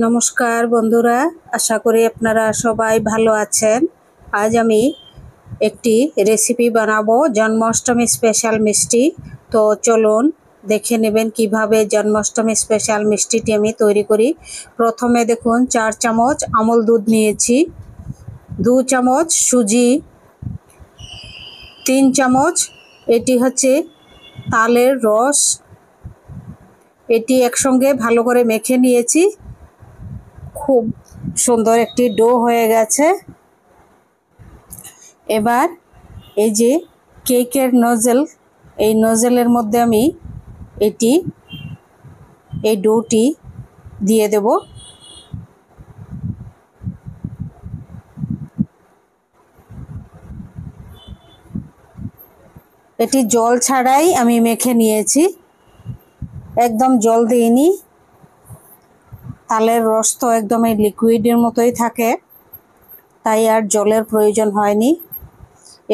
নমস্কার বন্ধুরা, আশা করি আপনারা সবাই ভালো আছেন। আজ আমি একটি রেসিপি বানাবো জন্মাষ্টমী স্পেশাল মিষ্টি। তো চলুন দেখে নেবেন কিভাবে জন্মাষ্টমী স্পেশাল মিষ্টিটি আমি তৈরি করি। প্রথমে দেখুন 4 চামচ আমল দুধ নিয়েছি, 2 চামচ সুজি, 3 চামচ এটি হচ্ছে তালের রস। এটি একসঙ্গে ভালো করে মেখে নিয়েছি। খুব সুন্দর একটি ডো হয়ে গেছে। এবার এই যে কেকের নজল, এই নজলের মধ্যে আমি এই ডোটি দিয়ে দেব। এটি জল ছাড়াই আমি মেখে নিয়েছি, একদম জল দিইনি। তালের রস তো একদম এই লিকুইডের মতোই থাকে, তাই আর জলের প্রয়োজন হয়নি।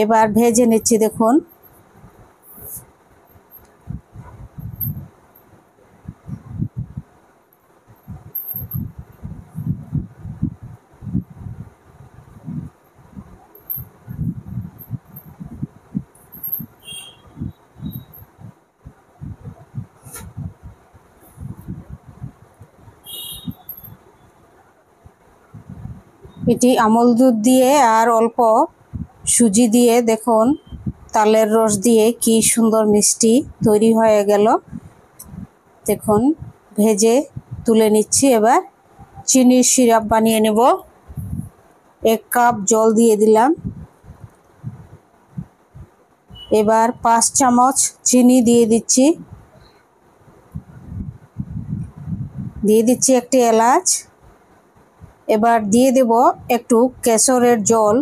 এবার ভেজে নিচ্ছি। দেখুন এটি আমল দুধ দিয়ে আর অল্প সুজি দিয়ে দেখুন তালের রস দিয়ে কি সুন্দর মিষ্টি তৈরি হয়ে গেল। দেখুন ভেজে তুলে নিচ্ছি। এবার চিনির সিরাপ বানিয়ে নেব। 1 কাপ জল দিয়ে দিলাম। এবার 5 চামচ চিনি দিয়ে দিচ্ছি। একটি এলাচ। এবার দিয়ে দেব একটু কেশরের জল।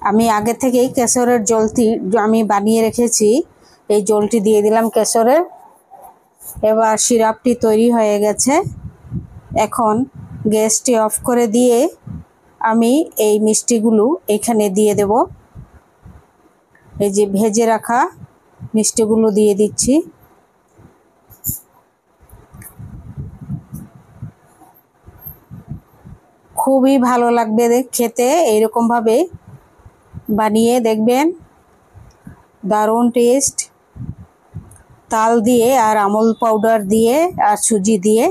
আমি আগে থেকেই কেশরের জলটি আমি বানিয়ে রেখেছি, এই জলটি দিয়ে দিলাম কেশরের। এবার সিরাপটি তৈরি হয়ে গেছে। এখন গ্যাসটি অফ করে দিয়ে আমি এই মিষ্টিগুলো এখানে দিয়ে দেব। এই যে ভেজে রাখা মিষ্টিগুলো দিয়ে দিচ্ছি। খুবই ভালো লাগবে খেতে, এইরকমভাবে বানিয়ে দেখবেন। দারুণ টেস্ট, তাল দিয়ে আর আমল পাউডার দিয়ে আর সুজি দিয়ে।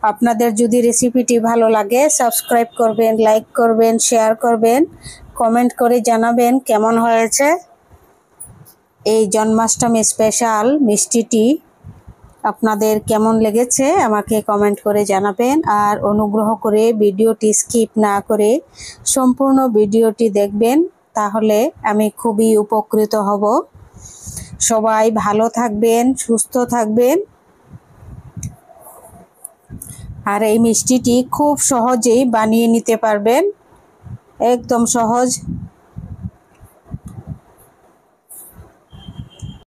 আপনাদের যদি রেসিপিটি ভালো লাগে সাবস্ক্রাইব করবেন, লাইক করবেন, শেয়ার করবেন, কমেন্ট করে জানাবেন কেমন হয়েছে। এই জন্মাষ্টমী স্পেশাল মিষ্টিটি আপনাদের কেমন লেগেছে আমাকে কমেন্ট করে জানাবেন। আর অনুগ্রহ করে ভিডিওটি স্কিপ না করে সম্পূর্ণ ভিডিওটি দেখবেন, তাহলে আমি খুবই উপকৃত হব। সবাই ভালো থাকবেন, সুস্থ থাকবেন। আর এই মিষ্টিটি খুব সহজেই বানিয়ে নিতে পারবেন, একদম সহজ।